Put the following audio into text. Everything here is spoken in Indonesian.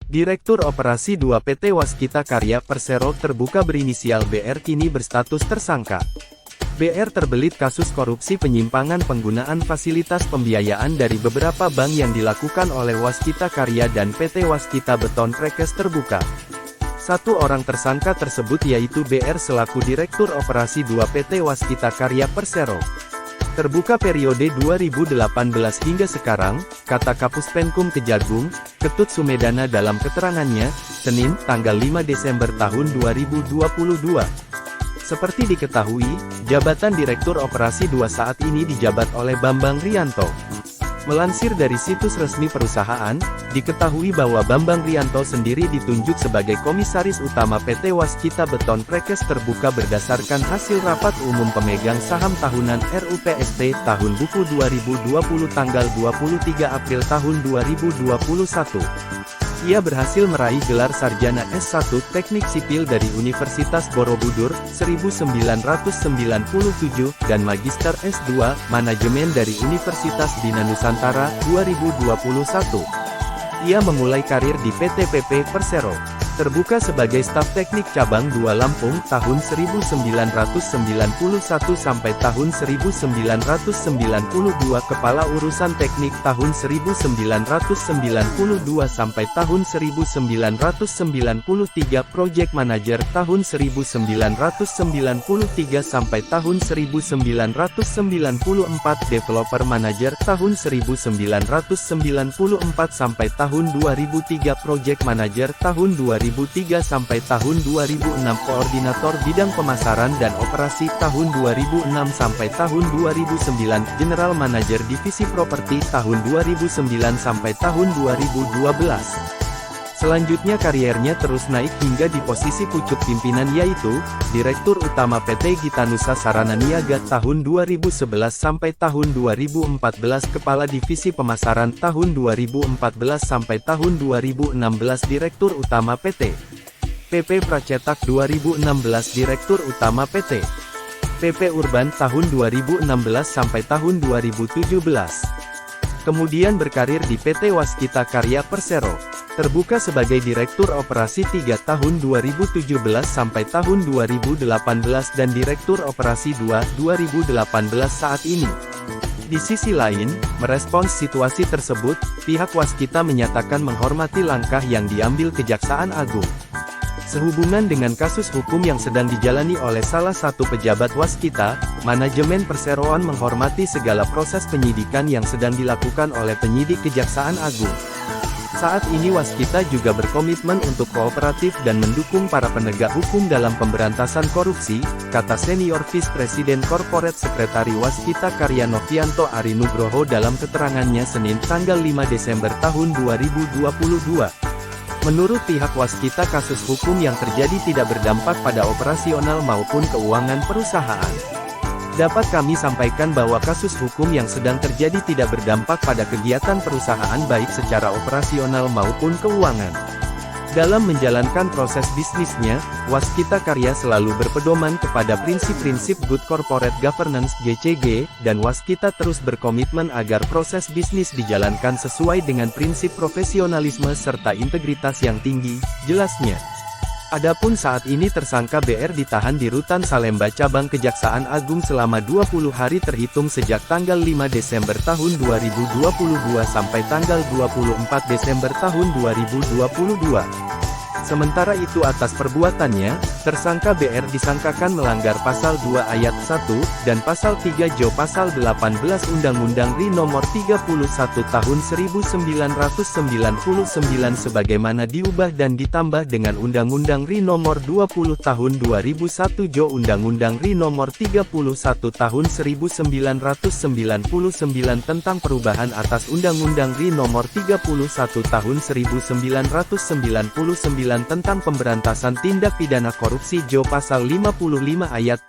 Direktur Operasi 2 PT Waskita Karya Persero terbuka berinisial BR kini berstatus tersangka. BR terbelit kasus korupsi penyimpangan penggunaan fasilitas pembiayaan dari beberapa bank yang dilakukan oleh Waskita Karya dan PT Waskita Beton Prekes terbuka. Satu orang tersangka tersebut yaitu BR selaku Direktur Operasi 2 PT Waskita Karya Persero. Terbuka periode 2018 hingga sekarang, kata Kapus Penkum Kejagung, Ketut Sumedana dalam keterangannya, Senin, tanggal 5 Desember tahun 2022. Seperti diketahui, jabatan Direktur Operasi 2 saat ini dijabat oleh Bambang Rianto. Melansir dari situs resmi perusahaan, diketahui bahwa Bambang Rianto sendiri ditunjuk sebagai Komisaris Utama PT Waskita Beton Prekes terbuka berdasarkan hasil rapat umum pemegang saham tahunan RUPST tahun buku 2020 tanggal 23 April tahun 2021. Ia berhasil meraih gelar Sarjana S1 Teknik Sipil dari Universitas Borobudur, 1997, dan Magister S2, Manajemen dari Universitas Bina Nusantara, 2021. Ia memulai karir di PT PP Persero. Terbuka sebagai staf teknik cabang 2 Lampung tahun 1991 sampai tahun 1992, kepala urusan teknik tahun 1992 sampai tahun 1993, project manager tahun 1993 sampai tahun 1994, developer manager tahun 1994 sampai tahun 2003, project manager tahun 2003 sampai tahun 2006, koordinator bidang pemasaran dan operasi tahun 2006 sampai tahun 2009, general manager divisi properti tahun 2009 sampai tahun 2012. Selanjutnya kariernya terus naik hingga di posisi pucuk pimpinan yaitu, Direktur Utama PT Gitanusa Sarana Niaga tahun 2011 sampai tahun 2014, Kepala Divisi Pemasaran tahun 2014 sampai tahun 2016, Direktur Utama PT PP Pracetak 2016, Direktur Utama PT PP Urban tahun 2016 sampai tahun 2017. Kemudian berkarir di PT Waskita Karya Persero. Terbuka sebagai Direktur Operasi 3 tahun 2017 sampai tahun 2018 dan Direktur Operasi 2 2018 saat ini. Di sisi lain, merespons situasi tersebut, pihak Waskita menyatakan menghormati langkah yang diambil Kejaksaan Agung. Sehubungan dengan kasus hukum yang sedang dijalani oleh salah satu pejabat Waskita, manajemen perseroan menghormati segala proses penyidikan yang sedang dilakukan oleh penyidik Kejaksaan Agung. Saat ini Waskita juga berkomitmen untuk kooperatif dan mendukung para penegak hukum dalam pemberantasan korupsi, kata Senior Vice President Corporate Secretary Waskita Karya Novianto Ari Nugroho dalam keterangannya Senin tanggal 5 Desember tahun 2022. Menurut pihak Waskita kasus hukum yang terjadi tidak berdampak pada operasional maupun keuangan perusahaan. Dapat kami sampaikan bahwa kasus hukum yang sedang terjadi tidak berdampak pada kegiatan perusahaan baik secara operasional maupun keuangan. Dalam menjalankan proses bisnisnya, Waskita Karya selalu berpedoman kepada prinsip-prinsip Good Corporate Governance (GCG), dan Waskita terus berkomitmen agar proses bisnis dijalankan sesuai dengan prinsip profesionalisme serta integritas yang tinggi, jelasnya. Adapun saat ini tersangka BR ditahan di Rutan Salemba Cabang Kejaksaan Agung selama 20 hari terhitung sejak tanggal 5 Desember tahun 2022 sampai tanggal 24 Desember tahun 2022. Sementara itu atas perbuatannya, tersangka BR disangkakan melanggar Pasal 2 Ayat 1, dan Pasal 3 Jo Pasal 18 Undang-Undang RI Nomor 31 Tahun 1999 sebagaimana diubah dan ditambah dengan Undang-Undang RI Nomor 20 Tahun 2001 Jo Undang-Undang RI Nomor 31 Tahun 1999 tentang perubahan atas Undang-Undang RI Nomor 31 Tahun 1999 tentang pemberantasan tindak pidana korupsi Jo Pasal 55 Ayat